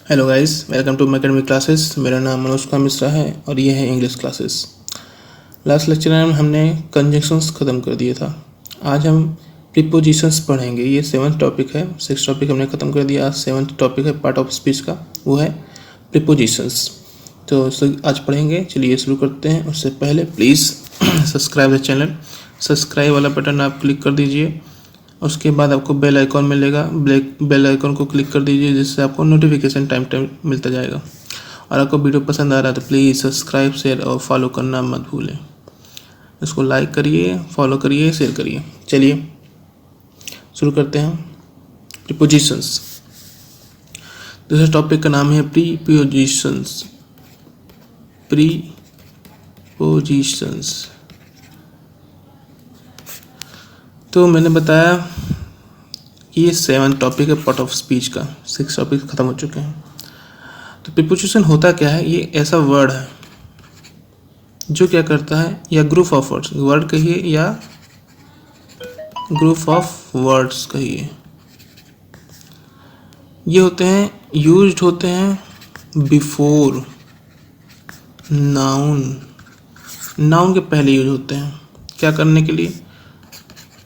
Hello guys, welcome to my academic classes. मेरा नाम मनोज कुमार मिश्रा है और ये है इंग्लिश क्लासेस। लास्ट लेक्चर में हमने कंजंक्शंस ख़त्म कर दिया था। आज हम प्रीपोजिशंस पढ़ेंगे। ये 7th टॉपिक है। 6th टॉपिक हमने ख़त्म कर दिया। आज 7th टॉपिक है पार्ट ऑफ स्पीच का, वो है प्रीपोजिशंस। तो आज पढ़ेंगे। चलिए शुरू करते हैं। उससे पहले please subscribe the channel. Subscribe वाला बटन आप क्लिक कर दीजिए। उसके बाद आपको बेल आइकॉन मिलेगा। बेल आइकॉन को क्लिक कर दीजिए, जिससे आपको नोटिफिकेशन टाइम टाइम मिलता जाएगा। और आपको वीडियो पसंद आ रहा है तो प्लीज़ सब्सक्राइब, शेयर और फॉलो करना मत भूलें। इसको लाइक करिए, फॉलो करिए, शेयर करिए। चलिए शुरू करते हैं। प्रीपोजिशंस। दूसरे टॉपिक का नाम है प्रीपोजिशंस। प्रीपोजिशंस। तो मैंने बताया कि ये 7th टॉपिक है पार्ट ऑफ स्पीच का। 6 टॉपिक ख़त्म हो चुके हैं। तो प्रीपोजिशन होता क्या है? ये ऐसा वर्ड है जो क्या करता है, या ग्रुप ऑफ वर्ड्स, वर्ड कहिए या ग्रुप ऑफ वर्ड्स कहिए, ये होते हैं, यूज्ड होते हैं बिफोर नाउन। नाउन के पहले यूज होते हैं। क्या करने के लिए?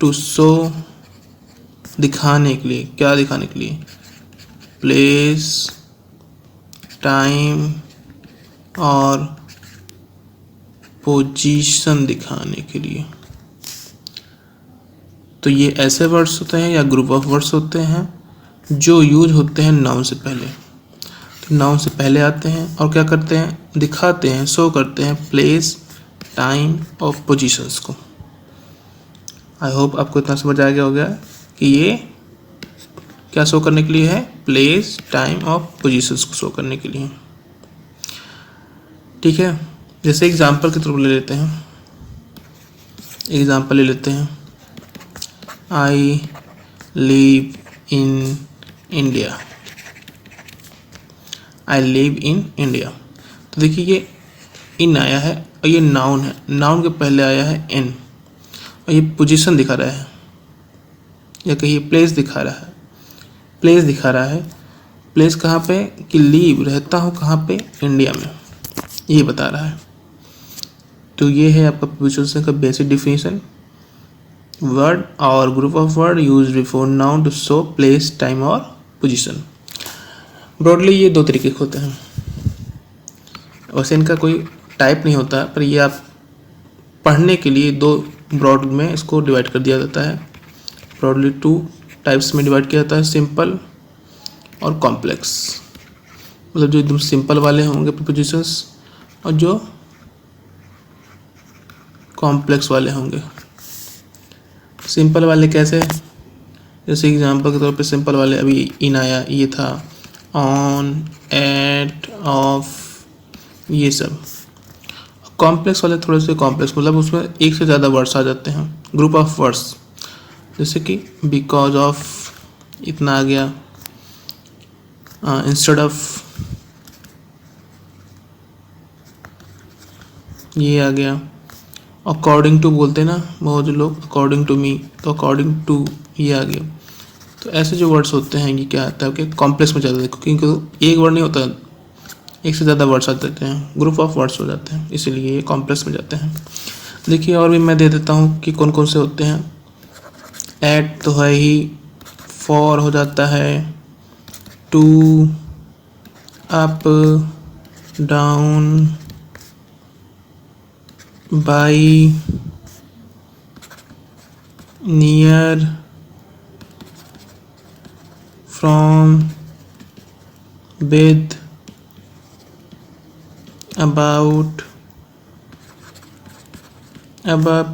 टू शो, दिखाने के लिए। क्या दिखाने के लिए? प्लेस, टाइम और पोजीशन दिखाने के लिए। तो ये ऐसे वर्ड्स होते हैं या ग्रुप ऑफ वर्ड्स होते हैं जो यूज होते हैं नाउन से पहले। तो नाउन से पहले आते हैं और क्या करते हैं? दिखाते हैं, शो करते हैं प्लेस, टाइम और पोजीशंस को। आई होप आपको इतना समझ आ गया होगा कि ये क्या शो करने के लिए है? प्लेस, टाइम और पोजीशंस को शो करने के लिए। ठीक है, जैसे एग्जांपल के थ्रू ले लेते हैं। एग्जांपल ले लेते हैं। I live in India. I live in India. तो देखिए, ये इन आया है और ये नाउन है। नाउन के पहले आया है इन, और ये पोजीशन दिखा रहा है, या कहिए प्लेस दिखा रहा है। प्लेस दिखा रहा है। प्लेस कहाँ पे? कि लीव, रहता हूँ कहाँ पे? इंडिया में, ये बता रहा है। तो ये है आपका प्रीपोजिशन का बेसिक डिफिनीशन। वर्ड और group of word use before noun to show place, time और पोजीशन। ब्रॉडली ये 2 तरीके के होते हैं। वैसे इनका कोई टाइप नहीं होता, पर ये आप पढ़ने के लिए 2 ब्रॉड में इसको डिवाइड कर दिया जाता है। ब्रॉडली 2 टाइप्स में डिवाइड किया जाता है, सिंपल और कॉम्प्लेक्स। मतलब जो एकदम सिंपल वाले होंगे प्रीपोजिशंस, और जो कॉम्प्लेक्स वाले होंगे। सिंपल वाले कैसे? जैसे एग्जांपल के तौर पे सिंपल वाले अभी इन आया, ये था ऑन, एट, ऑफ, ये सब। कॉम्प्लेक्स वाले थोड़े से कॉम्प्लेक्स, मतलब उसमें एक से ज़्यादा वर्ड्स आ जाते हैं, ग्रुप ऑफ वर्ड्स। जैसे कि बिकॉज ऑफ, इतना आ गया। इंस्टेड ऑफ, ये आ गया। अकॉर्डिंग टू बोलते हैं ना बहुत लोग, अकॉर्डिंग टू मी, तो अकॉर्डिंग टू ये आ गया। तो ऐसे जो वर्ड्स होते हैं, ये क्या आता है कि कॉम्प्लेक्स में जाते हैं, क्योंकि एक वर्ड नहीं होता, एक से ज़्यादा वर्ड्स आ जाते हैं, ग्रुप ऑफ वर्ड्स हो जाते हैं, इसीलिए ये कॉम्प्लेक्स में जाते हैं। देखिए और भी मैं दे देता हूँ कि कौन कौन से होते हैं। एट तो है ही, फॉर हो जाता है, to, up, down, by, near, from, with, about, above,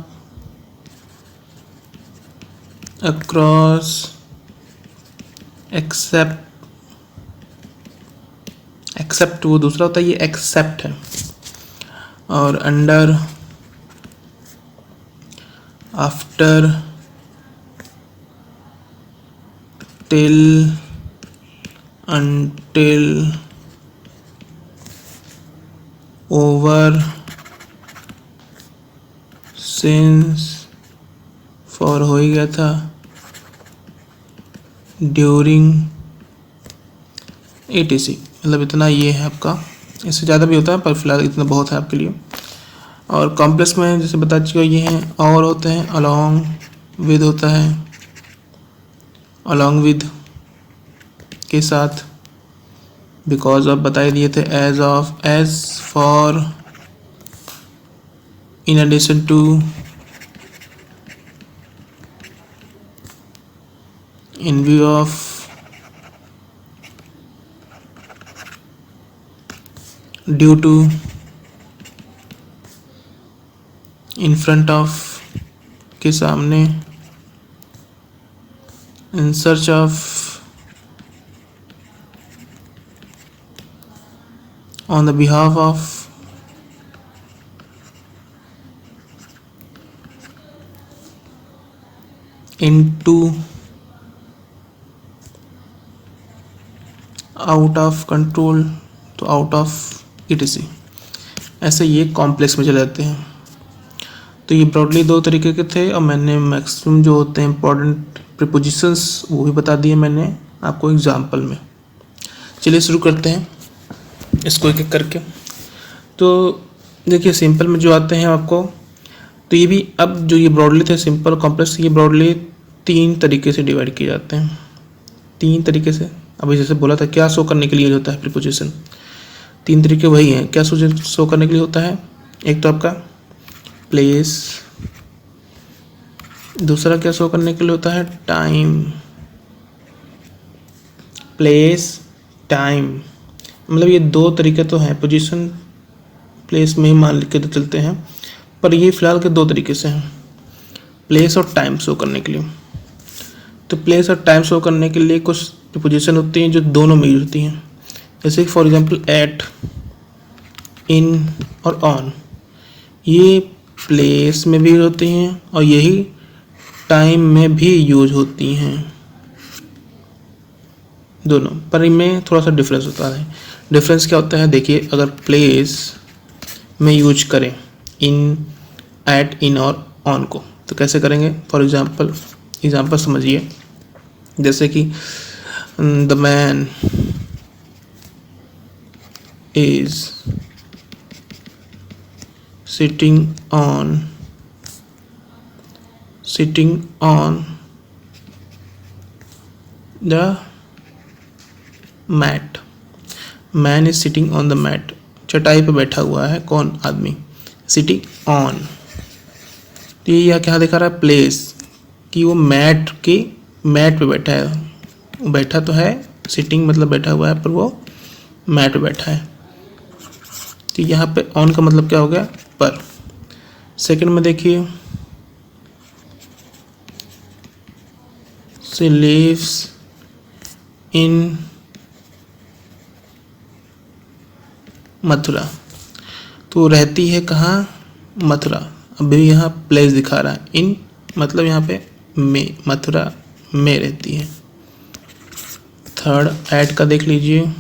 across, except। Except वो दूसरा होता है, ये एक्सेप्ट है। और under, after, till, until, over, since, for हो ही गया था, ड्यूरिंग, etc, मतलब इतना ये है आपका, इससे ज़्यादा भी होता है पर फिलहाल इतना बहुत है आपके लिए। और कॉम्प्लेक्स में जैसे बता चुका ये हैं, और होते हैं, अलॉन्ग विद होता है, अलॉन्ग विद के साथ, बिकॉज ऑफ बता ही दिए थे, as of, as for, in addition to, in view of, due to, in front of के सामने, in search of, on the behalf of, into, out of control, तो आउट ऑफ etc, ऐसे ये complex में चले जाते हैं। तो ये ब्रॉडली दो तरीके के थे और मैंने मैक्सिमम जो होते हैं इंपॉर्टेंट प्रीपोजिशंस वो भी बता दिए मैंने आपको एग्जाम्पल में। चलिए शुरू करते हैं इसको एक एक करके। तो देखिए सिंपल में जो आते हैं आपको, तो ये भी, अब जो ये ब्रॉडली थे सिंपल कॉम्प्लेक्स, ये ब्रॉडली 3 तरीके से डिवाइड किए जाते हैं, 3 तरीके से। अभी जैसे बोला था क्या शो करने के लिए होता है प्रीपोजिशन, 3 तरीके वही हैं। क्या शो करने के लिए होता है, एक तो आपका प्लेस, दूसरा क्या शो करने के लिए होता है, टाइम, प्लेस, टाइम, मतलब ये 2 तरीके तो हैं, पोजीशन प्लेस में ही मान के तो चलते हैं, पर ये फिलहाल के 2 तरीके से हैं, प्लेस और टाइम शो करने के लिए। तो प्लेस और टाइम शो करने के लिए कुछ पोजीशन होती हैं जो दोनों में यूज होती हैं, जैसे फॉर एग्जांपल एट, इन और ऑन, ये प्लेस में भी यूज होती हैं और यही टाइम में भी यूज होती हैं, दोनों, पर इनमें थोड़ा सा डिफरेंस होता है। डिफरेंस क्या होता है, देखिए अगर प्लेस में यूज करें इन, एट, इन और ऑन को, तो कैसे करेंगे, फॉर एग्जाम्पल समझिए, जैसे कि the man is sitting on the mat, man is sitting on the mat, चटाई पे बैठा हुआ है कौन, आदमी, sitting on, तो ये यह क्या दिखा रहा है, प्लेस, कि वो मैट पे बैठा है, बैठा तो है, सिटिंग मतलब बैठा हुआ है, पर वो मैट पे बैठा है, तो यहाँ पे ऑन का मतलब क्या हो गया, पर। सेकंड में देखिए, she lives in मथुरा, तो रहती है कहाँ, मथुरा, अभी यहाँ प्लेस दिखा रहा है, इन मतलब यहाँ पे में, मथुरा में रहती है। थर्ड ऐड का देख लीजिए,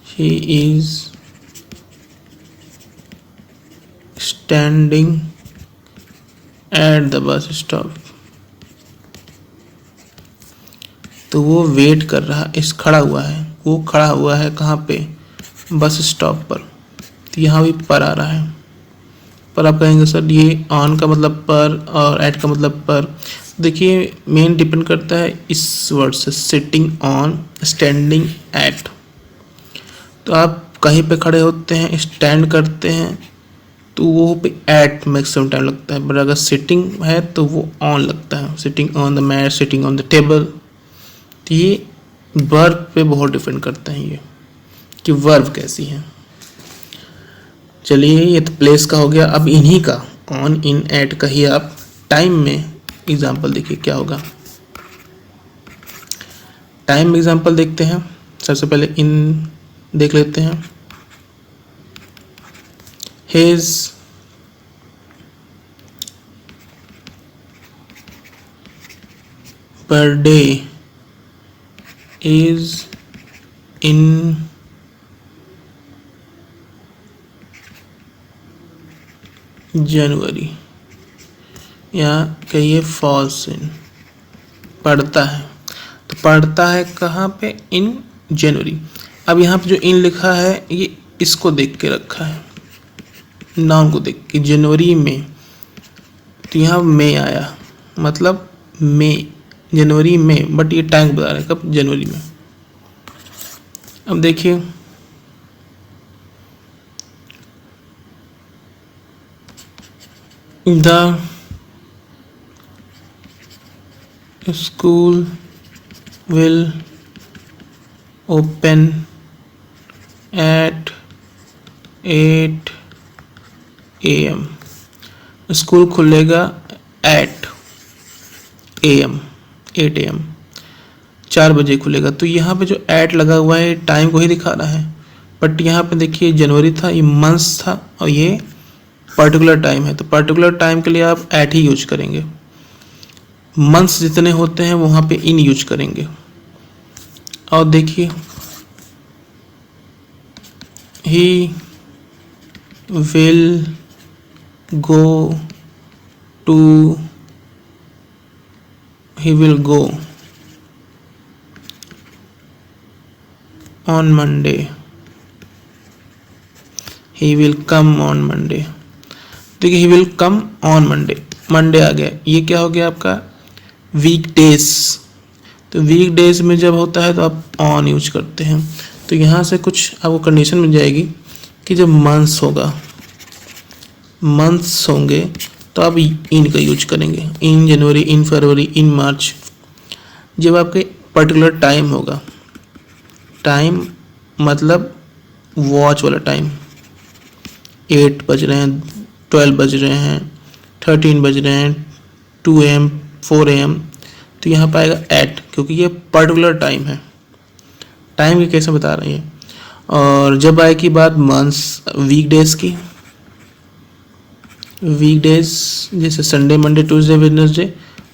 she is standing at the bus stop, तो वो वेट कर रहा है, खड़ा हुआ है, वो खड़ा हुआ है कहाँ पे, बस स्टॉप पर, तो यहाँ भी पर आ रहा है, पर आप कहेंगे सर ये ऑन का मतलब पर और एट का मतलब पर, देखिए मेन डिपेंड करता है इस वर्ड से, सिटिंग ऑन, स्टैंडिंग एट, तो आप कहीं पे खड़े होते हैं, स्टैंड करते हैं, तो वो पे एट मैक्सिमम टाइम लगता है, बट अगर सिटिंग है तो वो ऑन लगता है, sitting on the mat, sitting on the table, तो ये वर्ब पे बहुत डिपेंड करता है ये, कि वर्ब कैसी है। चलिए ये तो प्लेस का हो गया, अब इन्हीं का ऑन, इन, एट का ही आप टाइम में एग्जाम्पल देखिए क्या होगा। टाइम में एग्जाम्पल देखते हैं, सबसे पहले इन देख लेते हैं, his birthday is in जनवरी, या कहिए फॉल्स इन, पढ़ता है, तो पढ़ता है कहाँ पे, इन जनवरी। अब यहाँ पे जो इन लिखा है ये इसको देख के रखा है, नाउन को देख के, जनवरी में, तो यहाँ मई आया, मतलब मई, जनवरी में, बट ये टाइम बता रहे हैं कब, जनवरी में। अब देखिए the school will open at 8 AM। School खुलेगा एट AM, 8 AM, 4 बजे खुलेगा। तो यहाँ पे जो एट लगा हुआ है टाइम को ही दिखा रहा है, बट यहाँ पे देखिए जनवरी था, ये मंथ्स था, और ये पर्टिकुलर टाइम है। तो पर्टिकुलर टाइम के लिए आप एट ही यूज करेंगे। मंथ्स जितने होते हैं वहाँ पे इन यूज करेंगे। और देखिए he will go to, he will go on Monday, he will come on Monday। देखिए he will come on Monday, Monday आ गया, ये क्या हो गया आपका, वीक डेज। तो वीक डेज में जब होता है तो आप ऑन यूज करते हैं। तो यहाँ से कुछ आपको कंडीशन मिल जाएगी कि जब मंथ्स होगा, मंथ्स होंगे तो आप इन का यूज करेंगे, इन जनवरी, इन फरवरी, इन मार्च। जब आपके पर्टिकुलर टाइम होगा, टाइम मतलब वॉच वाला टाइम, 8 बज रहे हैं, 12 बज रहे हैं, 13 बज रहे हैं, 2 AM, 4 AM, तो यहाँ पर आएगा एट, क्योंकि ये पर्टिकुलर टाइम है, टाइम की कैसे बता रही है। और जब आएगी बात मंथ्स, वीकडेज की, वीकडेज जैसे संडे, मंडे, ट्यूसडे, वेडनेसडे,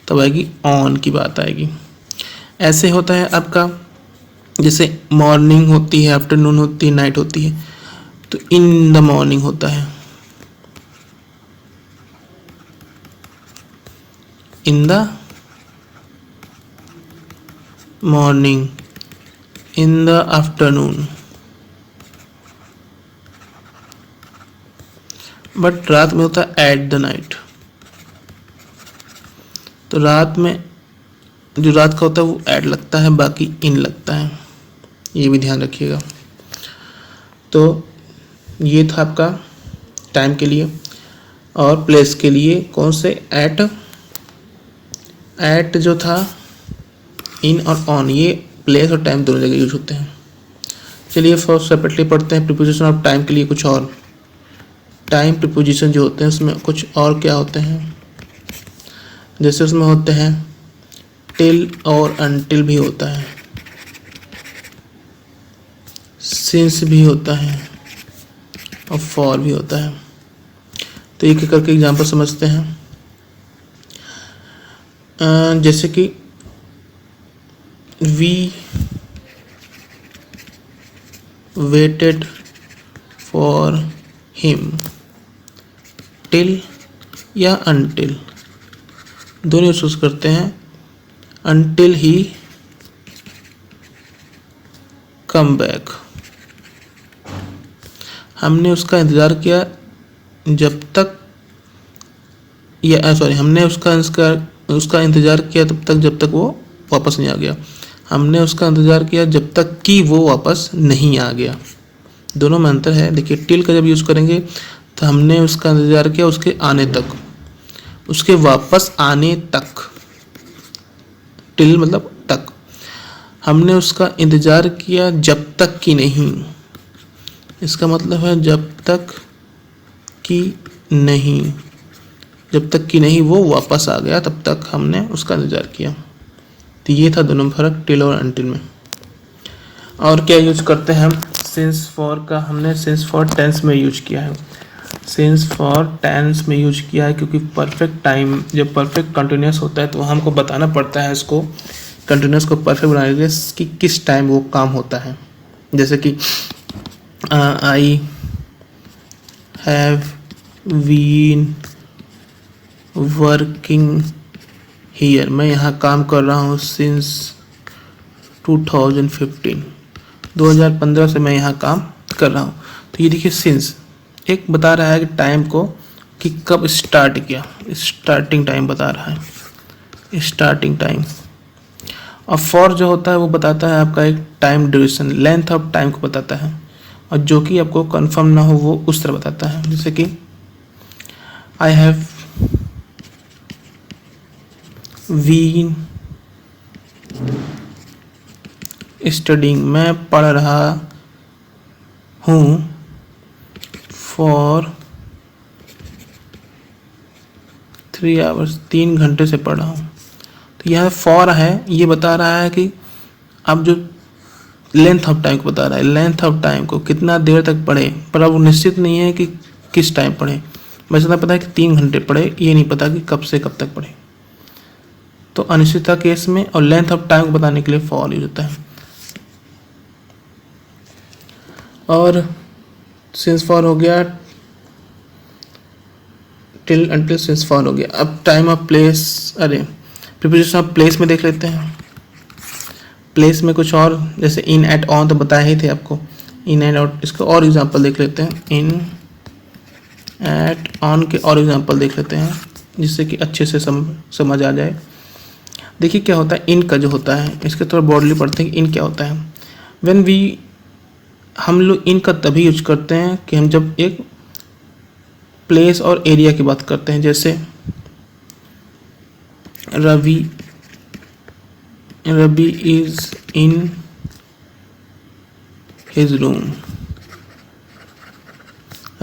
तब आएगी ऑन की बात आएगी। ऐसे होता है आपका, जैसे मॉर्निंग होती है, आफ्टरनून होती है, नाइट होती है, तो इन द मॉर्निंग होता है, in the morning, in the afternoon. But रात में होता है एट द नाइट। तो रात में जो रात का होता है वो एट लगता है, बाकी इन लगता है, ये भी ध्यान रखिएगा। तो ये था आपका टाइम के लिए। और प्लेस के लिए कौन से, एट, एट जो था, इन और ऑन, ये प्लेस और टाइम दोनों जगह यूज होते हैं। चलिए फर्स्ट सेपरेटली पढ़ते हैं प्रीपोजिशन ऑफ टाइम के लिए कुछ और। टाइम प्रीपोजिशन जो होते हैं उसमें कुछ और क्या होते हैं, जैसे उसमें होते हैं टिल और अनटिल भी होता है, सिंस भी होता है, और फॉर भी होता है। तो एक एक करके एग्जाम्पल समझते हैं। जैसे कि we waited for him, till या अनटिल दोनों यूज करते हैं। अनटिल ही कम बैक, हमने उसका इंतज़ार किया जब तक, या सॉरी, हमने उसका इंतज़ार किया तब तक जब तक वो वापस नहीं आ गया। हमने उसका इंतज़ार किया जब तक कि वो वापस नहीं आ गया। दोनों में अंतर है। देखिए टिल का जब यूज़ करेंगे तो हमने उसका इंतज़ार किया उसके आने तक, उसके वापस आने तक, टिल मतलब तक। हमने उसका इंतज़ार किया जब तक कि नहीं, इसका मतलब है जब तक कि नहीं, जब तक कि नहीं वो वापस आ गया तब तक हमने उसका इंतज़ार किया। तो ये था दोनों फर्क टिल और अनटिल में। और क्या यूज करते हैं हम, सिंस फॉर का हमने सिंस फॉर टेंस में यूज किया है। सिंस फॉर टेंस में यूज किया है क्योंकि परफेक्ट टाइम जब परफेक्ट कंटिन्यूस होता है तो हमको बताना पड़ता है इसको, कंटिन्यूस को परफेक्ट बनाने के लिए कि किस टाइम वो काम होता है। जैसे कि I have been working here, मैं यहाँ काम कर रहा हूँ सिंस 2015, 2015 से मैं यहाँ काम कर रहा हूँ। तो ये देखिए सिंस एक बता रहा है कि टाइम को कि कब स्टार्ट किया, स्टार्टिंग टाइम बता रहा है, स्टार्टिंग टाइम। और फॉर जो होता है वो बताता है आपका एक time duration, length of time को बताता है। और जो कि आपको कंफर्म ना हो वो उस तरह बताता है, जैसे कि आई हैव बीन स्टडिंग, मैं पढ़ रहा हूँ, फॉर 3 आवर्स, 3 घंटे से पढ़ रहा हूँ। तो यह फॉर है, ये बता रहा है कि आप जो लेंथ ऑफ टाइम को बता रहा है, लेंथ ऑफ टाइम को कितना देर तक पढ़े, पर अब निश्चित नहीं है कि किस टाइम पढ़े। बस इतना पता है कि 3 घंटे पढ़े, ये नहीं पता कि कब से कब तक पढ़े। तो अनिश्चितता केस में और लेंथ ऑफ टाइम को बताने के लिए फॉर यूज होता है। और सिंस फॉर हो गया, टिल अंटिल सिंस फॉर हो गया। अब टाइम ऑफ प्लेस, अरे प्रीपोजिशन ऑफ प्लेस में देख लेते हैं। प्लेस में कुछ और, जैसे इन, एट, ऑन तो बताए ही थे आपको, इन एंड आउट। इसका और एग्जांपल देख लेते हैं, इन, एट, ऑन के और एग्जांपल देख लेते हैं, जिससे कि अच्छे से समझ आ जाए। देखिए क्या होता है इन का जो होता है, इसके थोड़ा ब्रॉडली पढ़ते हैं कि इन क्या होता है। व्हेन वी, हम लोग इन का तभी यूज करते हैं कि हम जब एक प्लेस और एरिया की बात करते हैं, जैसे Ravi is in his room,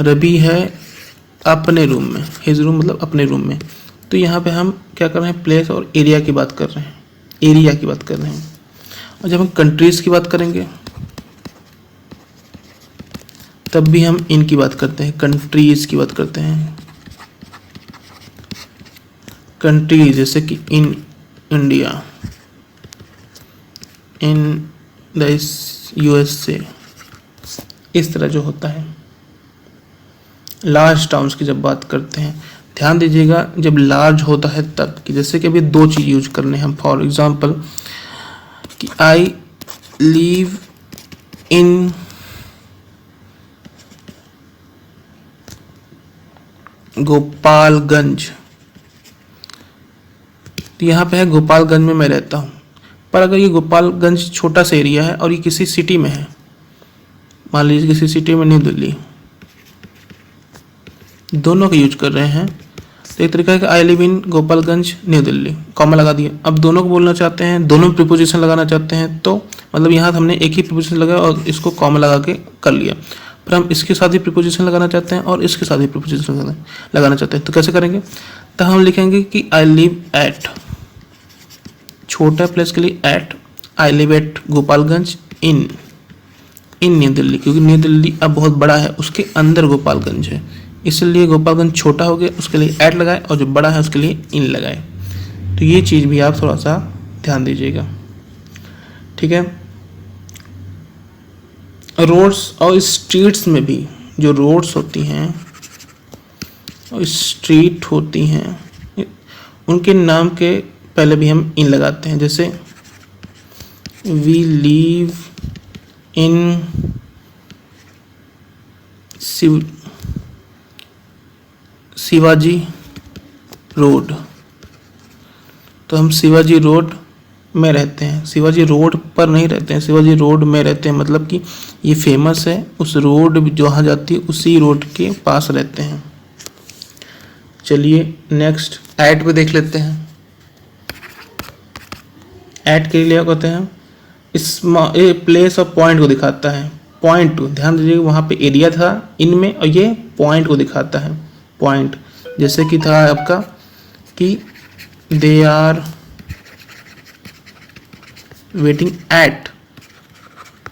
Ravi है अपने रूम में, हिज रूम मतलब अपने रूम में। तो यहाँ पे हम क्या कर रहे हैं, प्लेस और एरिया की बात कर रहे हैं, एरिया की बात कर रहे हैं। और जब हम कंट्रीज की बात करेंगे तब भी हम इनकी बात करते हैं, कंट्रीज की बात करते हैं। कंट्रीज जैसे कि in India, in the USA, इस तरह जो होता है। लार्ज टाउन्स की जब बात करते हैं, ध्यान दीजिएगा जब लार्ज होता है तब कि, जैसे कि अभी 2 चीज़ यूज करने हैं हम। फॉर एग्जांपल कि आई लिव इन गोपालगंज, तो यहाँ पे है गोपालगंज में मैं रहता हूँ। पर अगर ये गोपालगंज छोटा सा एरिया है और ये किसी सिटी में है, मान लीजिए किसी सिटी में न्यू दिल्ली, दोनों का यूज कर रहे हैं। तो एक तरीका है कि I live in Gopalganj new Delhi, comma लगा दिया। अब दोनों को बोलना चाहते हैं, दोनों प्रीपोजिशन लगाना चाहते हैं, तो मतलब यहाँ हमने एक ही प्रीपोजिशन लगाया और इसको कॉमा लगा के कर लिया। पर हम इसके साथ ही प्रीपोजिशन लगाना चाहते हैं और इसके साथ ही प्रीपोजिशन लगाना चाहते हैं, तो कैसे करेंगे? तो हम लिखेंगे कि आई लिव एट, छोटा प्लेस के लिए at, I live at Gopalganj in New Delhi, क्योंकि न्यू दिल्ली अब बहुत बड़ा है, उसके अंदर गोपालगंज है, इसलिए गोपालगंज छोटा हो गया, उसके लिए एट लगाए, और जो बड़ा है उसके लिए इन लगाए। तो ये चीज़ भी आप थोड़ा सा ध्यान दीजिएगा, ठीक है। रोड्स और स्ट्रीट्स में भी, जो रोड्स होती हैं और स्ट्रीट होती हैं, उनके नाम के पहले भी हम इन लगाते हैं। जैसे we leave in Shivaji Road, तो हम शिवाजी रोड में रहते हैं, शिवाजी रोड पर नहीं रहते हैं, शिवाजी रोड में रहते हैं, मतलब कि ये फेमस है, उस रोड जहाँ जाती है उसी रोड के पास रहते हैं। चलिए नेक्स्ट एट पे देख लेते हैं। एट के लिए क्या कहते हैं, इस प्लेस और पॉइंट को दिखाता है। पॉइंट, ध्यान दीजिए वहाँ पे एरिया था इनमें, और ये पॉइंट को दिखाता है। पॉइंट जैसे कि था आपका कि they are waiting at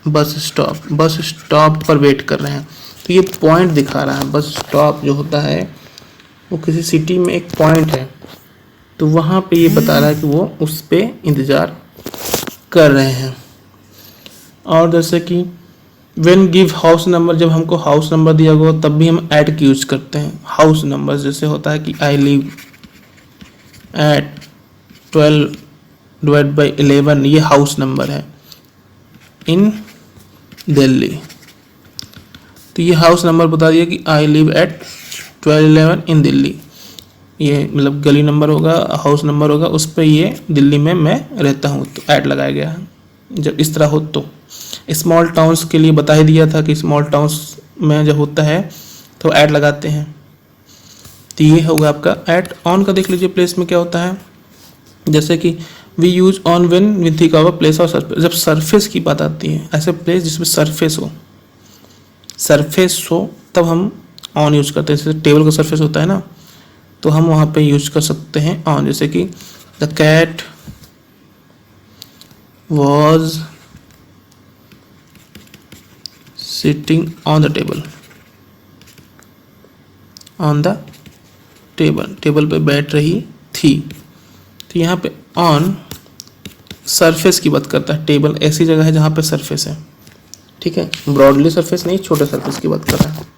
bus stop, bus stop पर वेट कर रहे हैं, तो ये पॉइंट दिखा रहा है। बस स्टॉप जो होता है वो किसी सिटी में एक पॉइंट है, तो वहाँ पे ये बता रहा है कि वो उस पे इंतज़ार कर रहे हैं। और जैसे कि व्हेन गिव हाउस नंबर, जब हमको हाउस नंबर दिया गया तब भी हम ऐट की यूज करते हैं। हाउस नंबर जैसे होता है कि आई लिव एट 12/11, ये हाउस नंबर है। इन दिल्ली। तो ये हाउस नंबर बता दिया कि आई लिव एट 1211 इन दिल्ली, ये मतलब गली नंबर होगा, हाउस नंबर होगा, उस पर ये दिल्ली में मैं रहता हूँ, तो ऐड लगाया गया है। जब इस तरह हो तो स्मॉल टाउन्स के लिए बता ही दिया था कि स्मॉल टाउन्स में जब होता है तो ऐड लगाते हैं। तो ये होगा आपका ऐड। ऑन का देख लीजिए प्लेस में क्या होता है, जैसे कि we use on when we think of a place और सरफेस, जब सरफेस की बात आती है, ऐसे प्लेस जिसमें सरफेस हो तब हम ऑन यूज करते हैं। जैसे टेबल का सरफेस होता है ना, तो हम वहाँ पे यूज कर सकते हैं ऑन, जैसे कि the cat was sitting on the table, on the table, table पे बैठ रही थी। तो यहाँ पे ऑन सरफेस की बात करता है, टेबल ऐसी जगह है जहाँ पे सरफेस है, ठीक है, ब्रॉडली सरफेस नहीं, छोटे सरफेस की बात कर रहा है।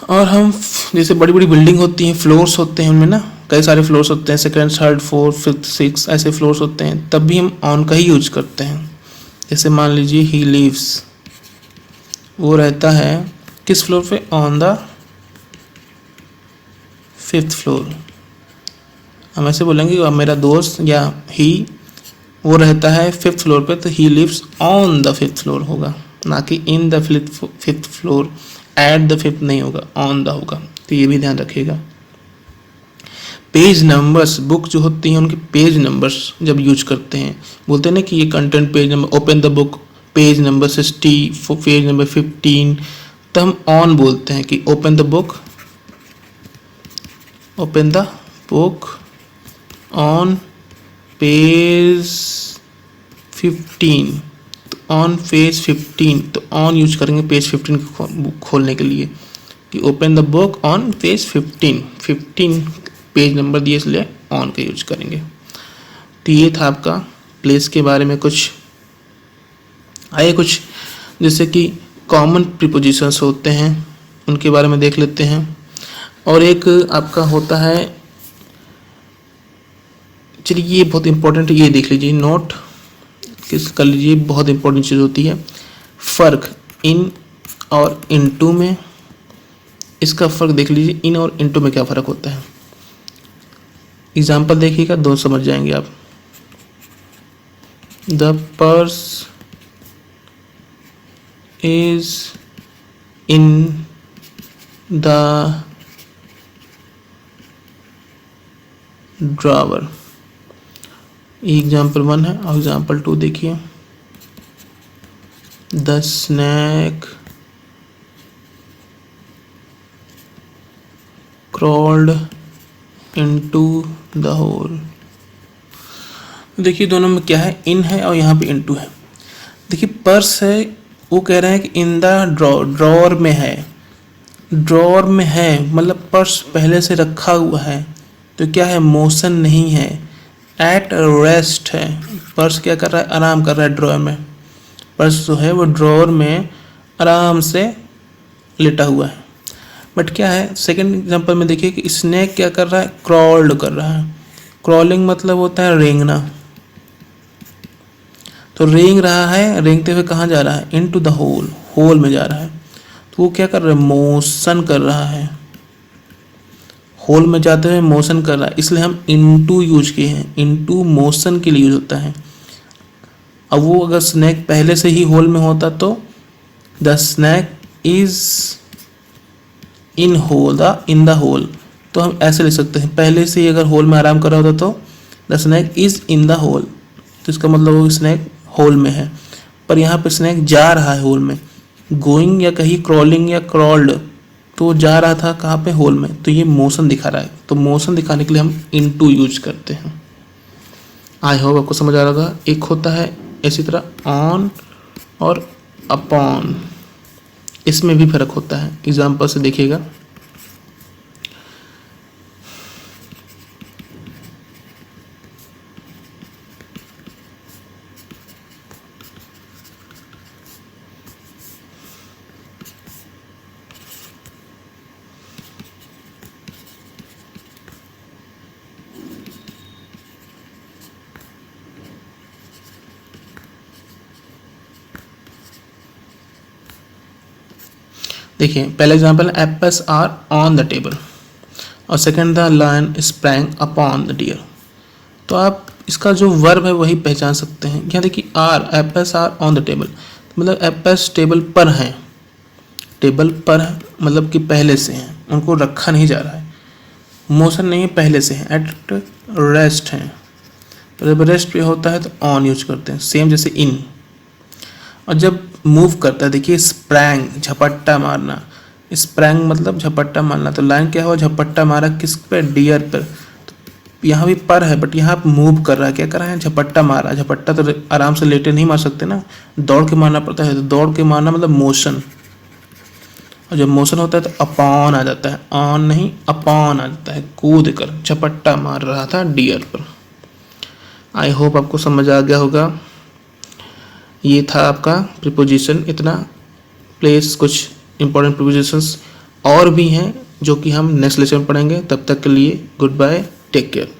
और हम जैसे बड़ी बड़ी बिल्डिंग होती हैं, फ्लोर्स होते हैं, उनमें ना कई सारे फ्लोर्स होते हैं, second, third, fourth, fifth, six, ऐसे फ्लोर्स होते हैं, तब भी हम ऑन का ही यूज करते हैं। जैसे मान लीजिए ही लिव्स, वो रहता है किस फ्लोर पे, ऑन द 5th फ्लोर। हम ऐसे बोलेंगे कि मेरा दोस्त या ही वो रहता है 5th फ्लोर पे, तो he lives on the 5th floor होगा, ना कि in the 5th floor, at the 5th नहीं होगा, ऑन द होगा। तो ये भी ध्यान रखिएगा। पेज नंबर्स, बुक जो होती हैं उनके पेज नंबर्स जब यूज करते हैं, बोलते हैं ना कि ये content page number, open the book page number 60, page number 15, तो हम ऑन बोलते हैं कि open the book on page 15, तो ऑन पेज 15, तो ऑन यूज करेंगे पेज 15 को खोलने के लिए कि open the book on page 15 page number दिए इसलिए ऑन का यूज करेंगे। तो ये था आपका प्लेस के बारे में कुछ। आइए कुछ जैसे कि कॉमन प्रीपोजिशंस होते हैं उनके बारे में देख लेते हैं। और एक आपका होता है, चलिए ये बहुत इंपॉर्टेंट है, ये देख लीजिए, नोट किस कर लीजिए, बहुत इंपॉर्टेंट चीज़ होती है। फ़र्क इन और इनटू में, इसका फ़र्क देख लीजिए, इन और इनटू में क्या फ़र्क होता है। एग्जाम्पल देखिएगा, दो समझ जाएंगे आप। The purse is in the drawer, example 1 है। और एग्जाम्पल 2 देखिए, the snake crawled into the hole। देखिए दोनों में क्या है, इन है और यहाँ पे इनटू है। देखिए पर्स है, वो कह रहे हैं कि इन द ड्रॉर में है, ड्रॉर में है मतलब पर्स पहले से रखा हुआ है, तो क्या है, मोशन नहीं है, एट रेस्ट है। पर्स क्या कर रहा है, आराम कर रहा है ड्रॉर में। पर्स जो है वो ड्रॉर में आराम से लेटा हुआ है। बट क्या है, सेकंड एग्जांपल में देखिए कि स्नेक क्या कर रहा है, क्रॉल्ड कर रहा है। क्रॉलिंग मतलब होता है रेंगना, तो रेंग रहा है, रेंगते हुए कहाँ जा रहा है, इनटू द होल, होल में जा रहा है। तो वो क्या कर रहा है, मोशन कर रहा है, होल में जाते हुए मोशन कर रहा है, इसलिए हम इनटू यूज किए हैं। इनटू मोशन के लिए यूज होता है। अब वो अगर स्नैक पहले से ही होल में होता तो the snake is in the hole, तो हम ऐसे लिख सकते हैं, पहले से ही अगर होल में आराम कर रहा होता तो the snake is in the hole, तो इसका मतलब वो स्नैक होल में है। पर यहाँ पे स्नैक जा रहा है होल में, गोइंग या कहीं क्रॉलिंग या क्रॉल्ड, तो वो जा रहा था कहाँ पे, होल में, तो ये मोशन दिखा रहा है। तो मोशन दिखाने के लिए हम इनटू यूज करते हैं। आई होप आपको समझ आ रहा होगा। एक होता है इसी तरह ऑन और अपॉन, इसमें भी फर्क होता है। एग्जाम्पल से देखिएगा, देखिए पहला एग्जाम्पल है apples are on the table, और second the lion sprang upon the deer. तो आप इसका जो वर्ब है वही पहचान सकते हैं। यहाँ देखिए are, apples are on the table, मतलब एप्पल्स टेबल पर हैं, टेबल पर है मतलब कि पहले से हैं, उनको रखा नहीं जा रहा है, मोशन नहीं है, पहले से है, एट रेस्ट हैं। जब रेस्ट पे होता है तो ऑन यूज करते हैं, सेम जैसे इन। और जब मूव करता है देखिए स्प्रैंग, झपट्टा मारना, स्प्रैंग मतलब झपट्टा मारना। तो लाइन क्या हुआ, झपट्टा मारा किस पे, डियर पर। तो यहाँ भी पर है बट यहाँ मूव कर रहा है, क्या कर रहा है, झपट्टा मारा। झपट्टा तो आराम से लेटे नहीं मार सकते ना, दौड़ के मारना पड़ता है। तो दौड़ के मारना मतलब मोशन, और जब मोशन होता है तो अपॉन आ जाता है, ऑन नहीं अपॉन आ जाता है। कूद कर झपट्टा मार रहा था डियर पर। आई होप आपको समझ आ गया होगा। ये था आपका प्रीपोजिशन इतना। प्लेस कुछ इंपॉर्टेंट प्रीपोजिशंस और भी हैं जो कि हम नेक्स्ट लेसन में पढ़ेंगे। तब तक के लिए गुड बाय, टेक केयर।